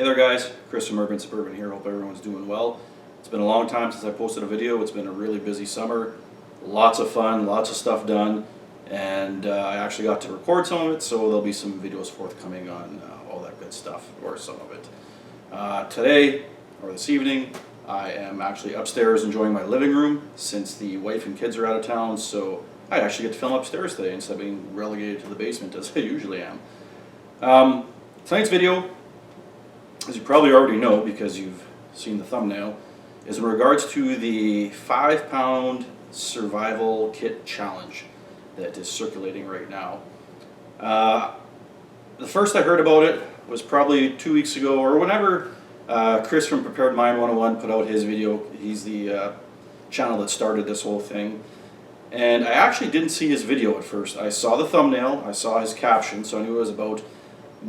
there guys, Chris from UrbanSuburban here. Hope everyone's doing well. It's been a long time since I posted a video. It's been a really busy summer. Lots of fun, lots of stuff done, and I actually got to record some of it, so there'll be some videos forthcoming on all that good stuff, or some of it. Today, or this evening, I am actually upstairs enjoying my living room since the wife and kids are out of town, so I actually get to film upstairs today instead of being relegated to the basement as I usually am. Tonight's video, as you probably already know because you've seen the thumbnail, is in regards to the 5-pound survival kit challenge that is circulating right now. The first I heard about it was probably 2 weeks ago, or whenever Chris from Prepared Mind 101 put out his video. He's the channel that started this whole thing. And I actually didn't see his video at first. I saw the thumbnail, I saw his caption, so I knew what it was about.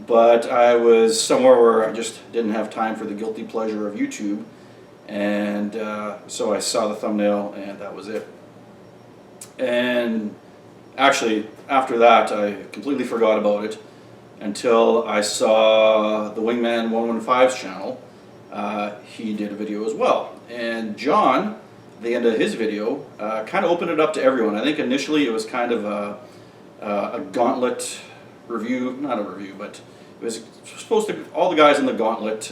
But I was somewhere where I just didn't have time for the guilty pleasure of YouTube. And so I saw the thumbnail and that was it. And actually, after that, I completely forgot about it until I saw the Wingman 115's channel. He did a video as well. And John, at the end of his video, kind of opened it up to everyone. I think initially it was kind of a Gauntlet review, not a review, but it was supposed to, all the guys in the Gauntlet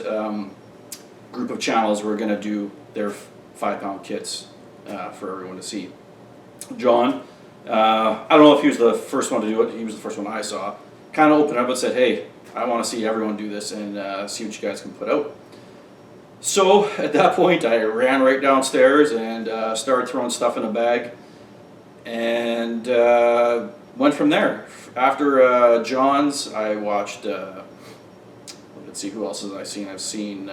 group of channels were going to do their 5-pound kits for everyone to see. John, I don't know if he was the first one to do it, he was the first one I saw, kind of opened up and said, hey, I want to see everyone do this and see what you guys can put out. So at that point I ran right downstairs and started throwing stuff in a bag and went from there. After John's, I watched, let's see, who else have I seen? I've seen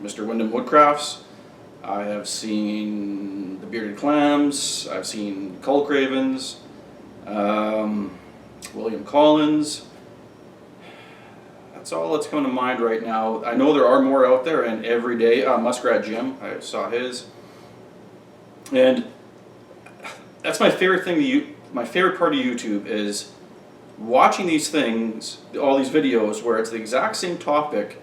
Mr. Windham Woodcraft's, I have seen the Bearded Clams, I've seen Kullcraven's, William Collins. That's all that's coming to mind right now. I know there are more out there, and every day, Muskrat Jim, I saw his. And that's my favorite thing, my favorite part of YouTube is watching these things, all these videos where it's the exact same topic,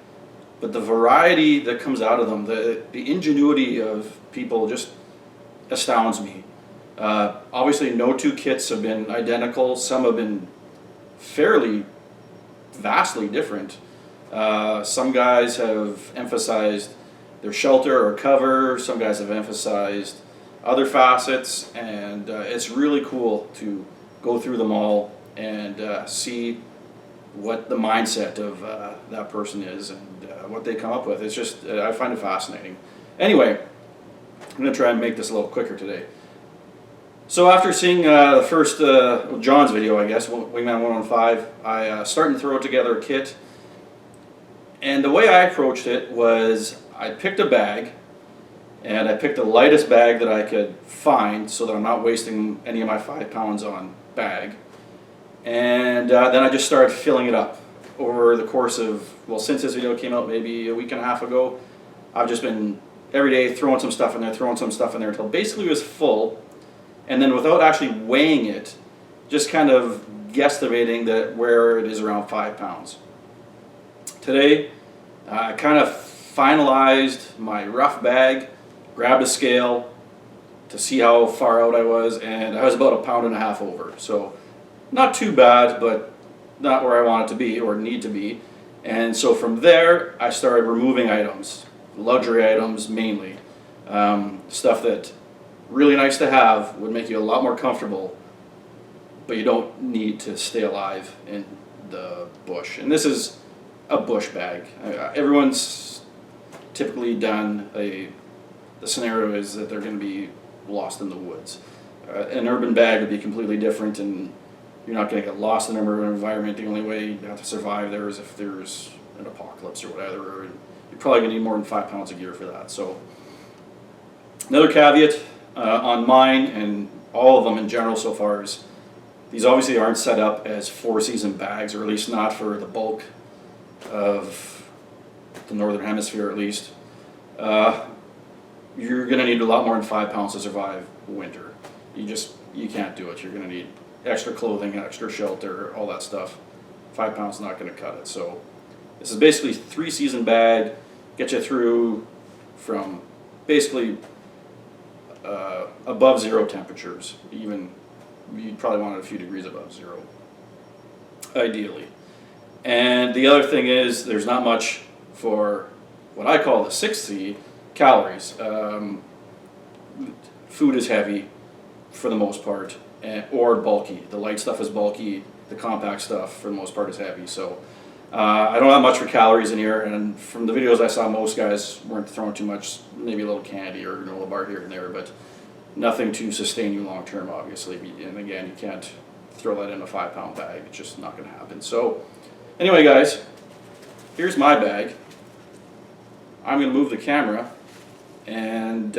but the variety that comes out of them, the ingenuity of people just astounds me. Obviously no two kits have been identical, some have been fairly vastly different. Some guys have emphasized their shelter or cover, some guys have emphasized other facets, and it's really cool to go through them all and see what the mindset of that person is and what they come up with. It's just, I find it fascinating. Anyway, I'm going to try and make this a little quicker today. So after seeing the first, John's video, I guess, Wingman 115, I started to throw together a kit. And the way I approached it was I picked a bag, and I picked the lightest bag that I could find so that I'm not wasting any of my 5 pounds on bag. And then I just started filling it up over the course of, well, since this video came out maybe a week and a half ago, I've just been every day throwing some stuff in there, until basically it was full. And then without actually weighing it, just kind of guesstimating that where it is around 5 pounds. Today, I kind of finalized my rough bag, grabbed a scale to see how far out I was, and I was about 1.5 pounds over. So not too bad, but not where I want it to be or need to be. And so from there, I started removing items, luxury items mainly, stuff that really nice to have, would make you a lot more comfortable, but you don't need to stay alive in the bush. And this is a bush bag. Everyone's typically done the scenario is that they're going to be lost in the woods. An urban bag would be completely different, and you're not going to get lost in an urban environment. The only way you have to survive there is if there's an apocalypse or whatever. And you're probably going to need more than 5 pounds of gear for that. So another caveat on mine and all of them in general so far is these obviously aren't set up as 4-season bags, or at least not for the bulk of the northern hemisphere at least. You're going to need a lot more than 5 pounds to survive winter. You can't do it. You're going to need extra clothing, extra shelter, all that stuff. 5 pounds is not going to cut it. So This is basically 3-season bag, get you through from basically above 0 temperatures. Even you'd probably want it a few degrees above 0, ideally. And the other thing is there's not much for what I call the 6C, calories. Food is heavy for the most part, or bulky. The light stuff is bulky, the compact stuff for the most part is heavy. So I don't have much for calories in here, and from the videos I saw, most guys weren't throwing too much, maybe a little candy or granola bar here and there, but nothing to sustain you long term, obviously. And again, you can't throw that in a 5-pound bag, it's just not going to happen. So anyway, guys, here's my bag. I'm going to move the camera and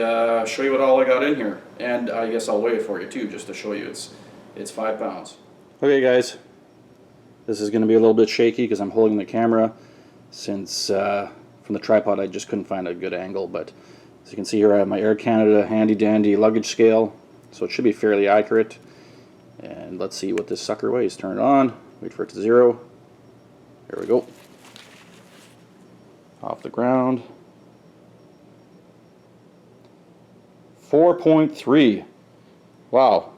show you what all I got in here, and I guess I'll weigh it for you too, just to show you it's 5 pounds. Okay, guys. This is going to be a little bit shaky because I'm holding the camera, since from the tripod I just couldn't find a good angle, but as you can see here I have my Air Canada handy dandy luggage scale, so it should be fairly accurate. And let's see what this sucker weighs. Turn it on, wait for it to 0. There we go. Off the ground. 4.3. Wow.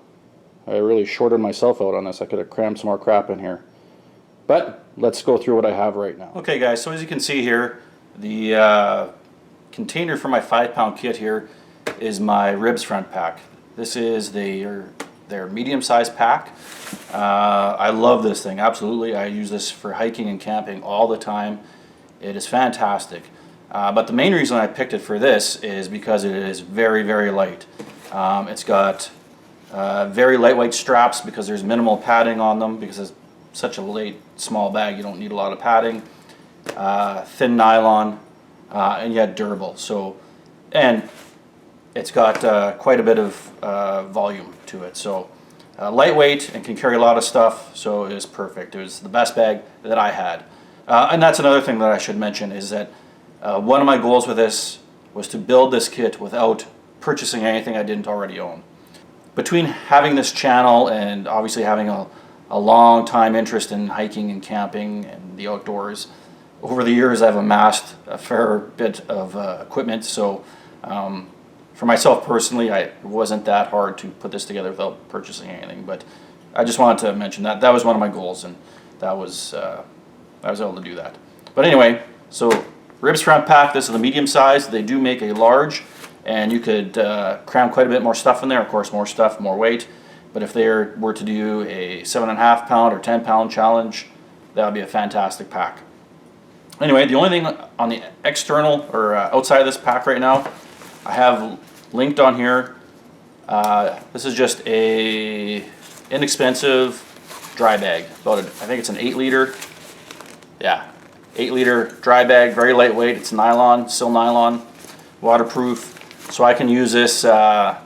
I really shorted myself out on this. I could have crammed some more crap in here. But let's go through what I have right now. Okay, guys, so as you can see here, the container for my 5-pound kit here is my ribs front pack. This is their medium-sized pack. I love this thing, absolutely. I use this for hiking and camping all the time. It is fantastic. But the main reason I picked it for this is because it is very, very light. It's got very lightweight straps because there's minimal padding on them, because it's such a light, small bag, you don't need a lot of padding. Thin nylon, and yet durable. So, and it's got quite a bit of volume to it. So lightweight and can carry a lot of stuff, so it is perfect. It was the best bag that I had. And that's another thing that I should mention, is that one of my goals with this was to build this kit without purchasing anything I didn't already own. Between having this channel and obviously having a long time interest in hiking and camping and the outdoors, over the years I've amassed a fair bit of equipment. So for myself personally, it wasn't that hard to put this together without purchasing anything. But I just wanted to mention that that was one of my goals, and that was I was able to do that. But anyway, so ribs front pack. This is the medium size. They do make a large, and you could cram quite a bit more stuff in there. Of course, more stuff, more weight. But if they were to do a 7.5 pound or 10-pound challenge, that would be a fantastic pack. Anyway, the only thing on the external or outside of this pack right now, I have linked on here. This is just a inexpensive dry bag. I think it's an 8-liter. Yeah, 8-liter dry bag, very lightweight. It's nylon, still nylon, waterproof. So I can use this for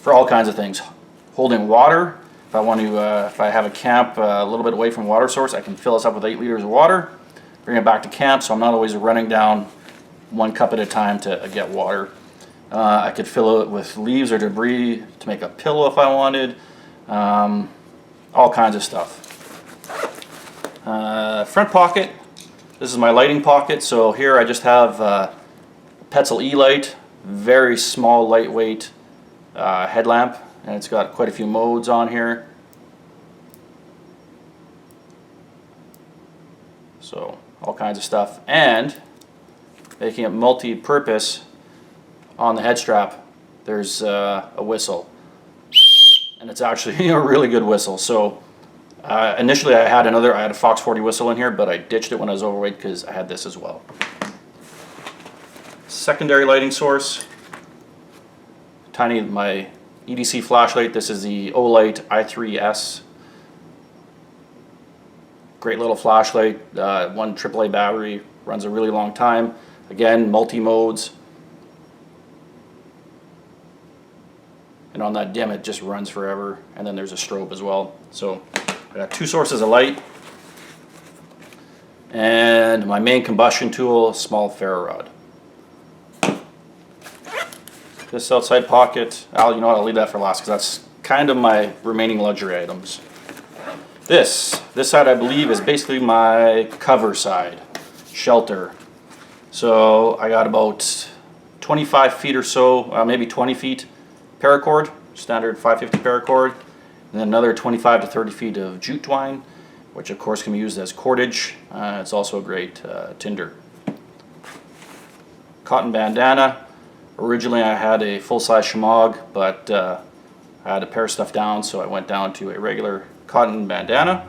all kinds of things. Holding water, if I want to, if I have a camp a little bit away from water source, I can fill this up with 8 liters of water, bring it back to camp, so I'm not always running down 1 cup at a time to get water. I could fill it with leaves or debris to make a pillow if I wanted, all kinds of stuff. Front pocket, this is my lighting pocket, so here I just have Petzl E-light, very small, lightweight headlamp, and it's got quite a few modes on here. So all kinds of stuff, and making it multi-purpose, on the head strap there's a whistle, and it's actually a really good whistle. So initially I had a Fox 40 whistle in here, but I ditched it when I was overweight because I had this as well. Secondary lighting source, my EDC flashlight. This is the Olight i3S. Great little flashlight, 1 AAA battery, runs a really long time. Again, multi-modes. And on that dim, it just runs forever. And then there's a strobe as well. So I got 2 sources of light. And my main combustion tool, small ferro rod. This outside pocket, you know what, I'll leave that for last because that's kind of my remaining luxury items. This side I believe is basically my cover side. shelter. So I got about 25 feet or so, maybe 20 feet paracord, standard 550 paracord, and then another 25 to 30 feet of jute twine, which of course can be used as cordage. It's also a great tinder. Cotton bandana. Originally I had a full-size shemagh, but I had to pare stuff down, so I went down to a regular cotton bandana.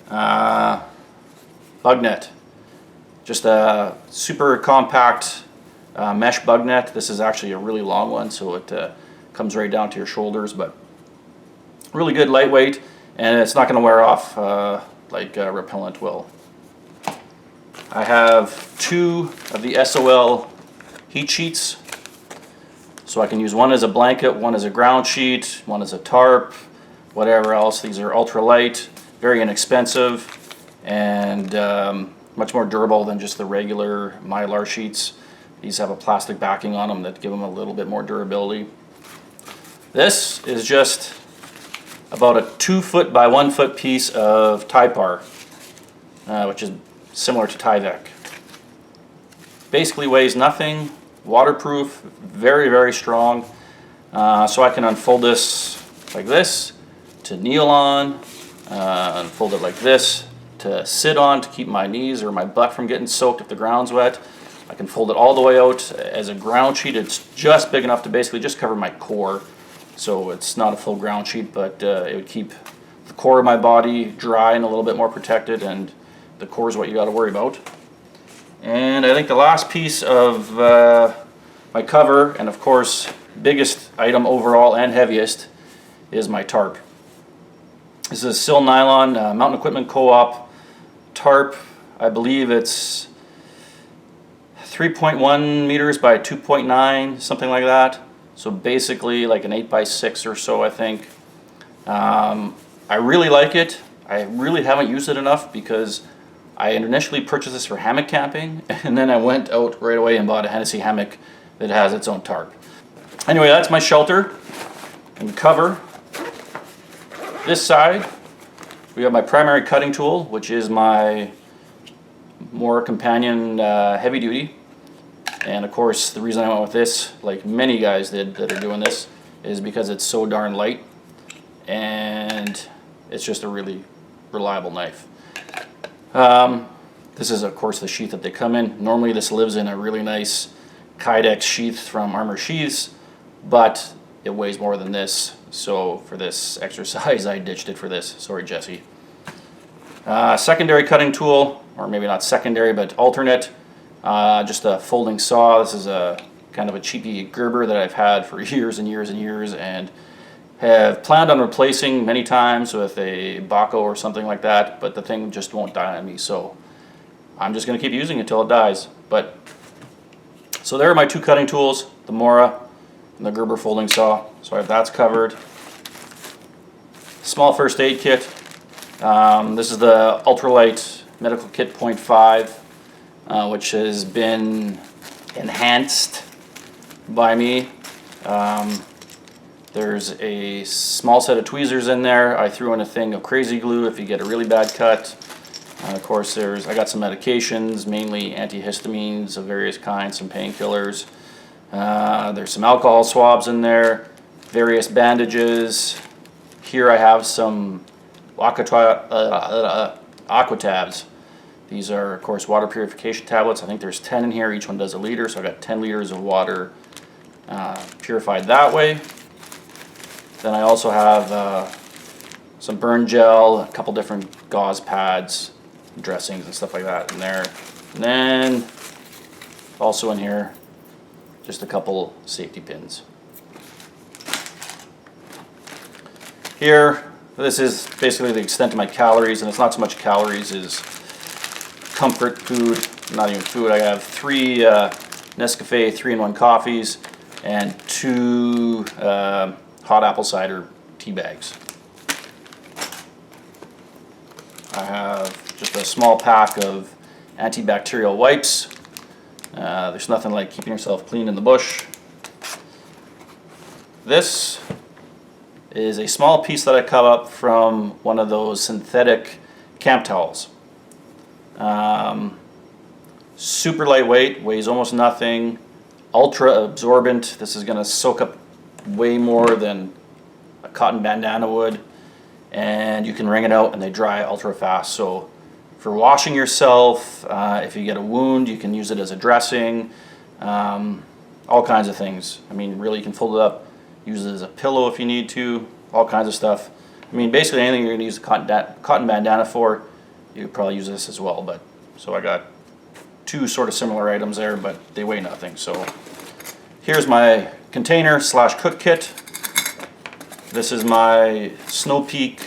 Bug net. Just a super compact mesh bug net. This is actually a really long one, so it comes right down to your shoulders, but really good, lightweight, and it's not going to wear off like repellent will. I have 2 of the SOL heat sheets, so I can use one as a blanket, one as a ground sheet, one as a tarp, whatever else. These are ultra light, very inexpensive, and much more durable than just the regular Mylar sheets. These have a plastic backing on them that give them a little bit more durability. This is just about a 2 foot by 1 foot piece of Typar, which is similar to Tyvek. Basically weighs nothing, waterproof, very, very strong. So I can unfold this like this to kneel on, unfold it like this to sit on to keep my knees or my butt from getting soaked if the ground's wet. I can fold it all the way out as a ground sheet. It's just big enough to basically just cover my core. So it's not a full ground sheet, but it would keep the core of my body dry and a little bit more protected, and the core is what you got to worry about. And I think the last piece of my cover, and of course biggest item overall and heaviest, is my tarp. This is Sil Nylon Mountain Equipment Co-op tarp. I believe it's 3.1 meters by 2.9, something like that. So basically like an 8x6 or so, I think. I really like it. I really haven't used it enough because I initially purchased this for hammock camping, and then I went out right away and bought a Hennessy hammock that has its own tarp. Anyway, that's my shelter and cover. This side, we have my primary cutting tool, which is my more companion heavy duty. And of course, the reason I went with this, like many guys did that are doing this, is because it's so darn light, and it's just a really reliable knife. This is of course the sheath that they come in. Normally this lives in a really nice Kydex sheath from Armor Sheaths, but it weighs more than this, so for this exercise I ditched it for this. Sorry, Jesse. Secondary cutting tool, or maybe not secondary but alternate, just a folding saw. This is a kind of a cheapy Gerber that I've had for years and years and years, and have planned on replacing many times with a Baco or something like that, but the thing just won't die on me, so I'm just going to keep using it until it dies. But so there are my 2 cutting tools, the Mora and the Gerber folding saw. So I have that's covered. Small first aid kit. This is the ultralight medical kit 0.5, which has been enhanced by me. There's a small set of tweezers in there. I threw in a thing of crazy glue if you get a really bad cut. Of course, I got some medications, mainly antihistamines of various kinds, some painkillers. There's some alcohol swabs in there, various bandages. Here I have some Aquatabs. These are, of course, water purification tablets. I think there's 10 in here. Each one does a liter, so I got 10 liters of water purified that way. Then I also have some burn gel, a couple different gauze pads, dressings and stuff like that in there. And then also in here, just a couple safety pins. Here, this is basically the extent of my calories, and it's not so much calories as comfort food, not even food. I have 3 Nescafe 3-in-1 coffees and 2 hot apple cider tea bags. I have just a small pack of antibacterial wipes. There's nothing like keeping yourself clean in the bush. This is a small piece that I cut up from one of those synthetic camp towels. Super lightweight, weighs almost nothing, ultra absorbent. This is going to soak up way more than a cotton bandana would, and you can wring it out and they dry ultra fast. So for washing yourself, if you get a wound, you can use it as a dressing, all kinds of things. I mean, really, you can fold it up, use it as a pillow if you need to, all kinds of stuff. I mean, basically anything you're going to use a cotton bandana for, you could probably use this as well. But so I got two sort of similar items there, but they weigh nothing. So here's my container slash cook kit. This is my Snow Peak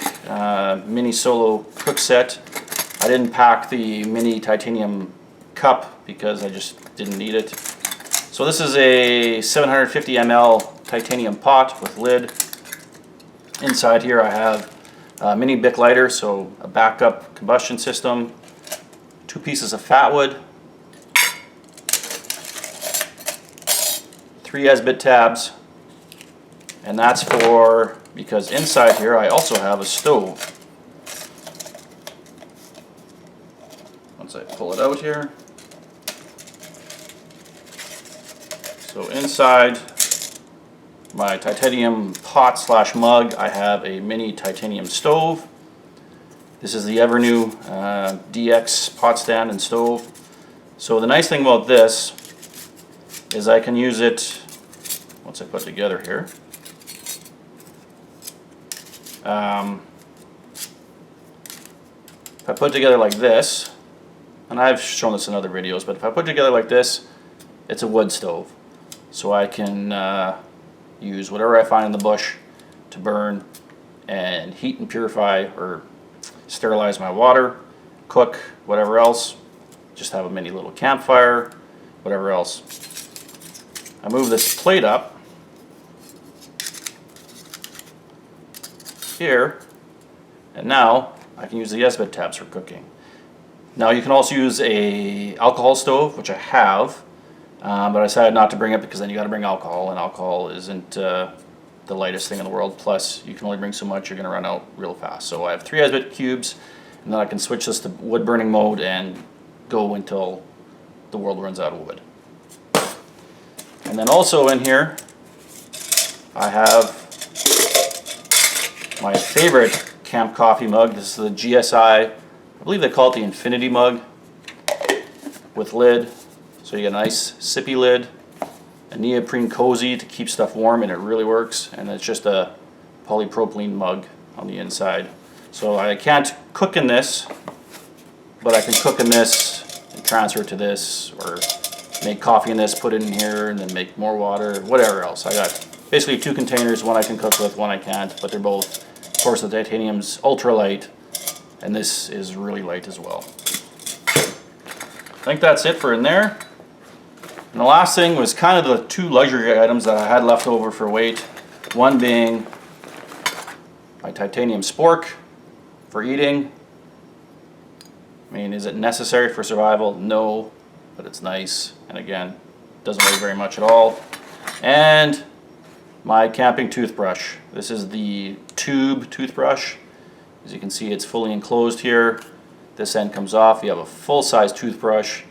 mini solo cook set. I didn't pack the mini titanium cup because I just didn't need it. So this is a 750 ml titanium pot with lid. Inside here I have a mini Bic lighter, so a backup combustion system, 2 pieces of fat wood, 3 S-bit tabs, and that's for, because inside here I also have a stove. Once I pull it out here. So inside my titanium pot slash mug, I have a mini titanium stove. This is the ever new DX pot stand and stove. So the nice thing about this is I can use it once I put it together here. If I put it together like this, and I've shown this in other videos, but if I put it together like this, it's a wood stove. So I can use whatever I find in the bush to burn and heat and purify or sterilize my water, cook, whatever else. Just have a mini little campfire, whatever else. I move this plate up here, and now I can use the S-bit tabs for cooking. Now you can also use a alcohol stove, which I have, but I decided not to bring it because then you got to bring alcohol, and alcohol isn't the lightest thing in the world. Plus, you can only bring so much; you're going to run out real fast. So I have 3 S-bit cubes, and then I can switch this to wood burning mode and go until the world runs out of wood. And then also in here, I have my favorite camp coffee mug. This is the GSI. I believe they call it the Infinity mug with lid. So you get a nice sippy lid, a neoprene cozy to keep stuff warm, and it really works. And it's just a polypropylene mug on the inside. So I can't cook in this, but I can cook in this and transfer it to this, or make coffee in this, put it in here, and then make more water, whatever else. I got basically 2 containers, one I can cook with, one I can't, but they're both, of course, the titanium's ultra light, and this is really light as well. I think that's it for in there. And the last thing was kind of the 2 luxury items that I had left over for weight. One being my titanium spork for eating. I mean, is it necessary for survival? No, but it's nice. And again, doesn't weigh very much at all. And my camping toothbrush. This is the tube toothbrush. As you can see, it's fully enclosed here. This end comes off. You have a full-size toothbrush.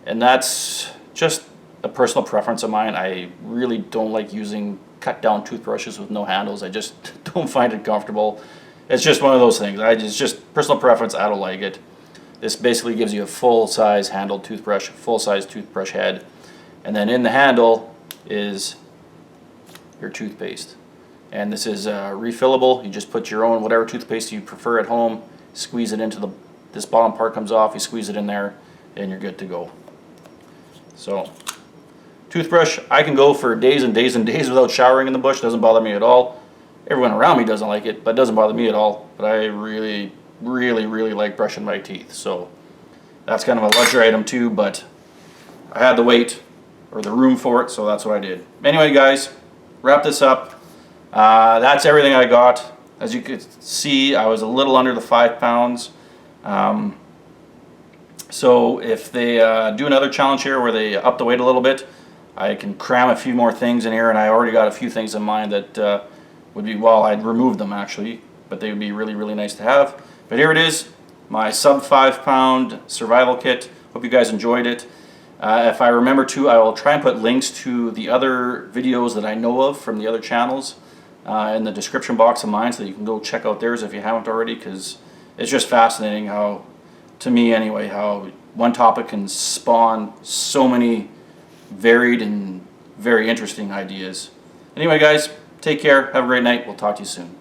And that's just a personal preference of mine. I really don't like using cut-down toothbrushes with no handles. I just don't find it comfortable. It's just one of those things. It's just personal preference. I don't like it. This basically gives you a full-size handled toothbrush, full-size toothbrush head. And then in the handle is your toothpaste. And this is refillable. You just put your own, whatever toothpaste you prefer at home, squeeze it into this bottom part comes off, you squeeze it in there, and you're good to go. So, toothbrush, I can go for days and days and days without showering in the bush. Doesn't bother me at all. Everyone around me doesn't like it, but it doesn't bother me at all. But I really, really, really like brushing my teeth. So, that's kind of a luxury item too, but I had the weight or the room for it, so that's what I did. Anyway, guys, wrap this up. That's everything I got. As you could see, I was a little under the 5 pounds. So if they do another challenge here where they up the weight a little bit, I can cram a few more things in here, and I already got a few things in mind that would be, well, I'd remove them actually, but they would be really, really nice to have. But here it is, my sub 5 pound survival kit. Hope you guys enjoyed it. If I remember to, I will try and put links to the other videos that I know of from the other channels in the description box of mine, so that you can go check out theirs if you haven't already, because it's just fascinating how, to me anyway, how one topic can spawn so many varied and very interesting ideas. Anyway guys, take care, have a great night, we'll talk to you soon.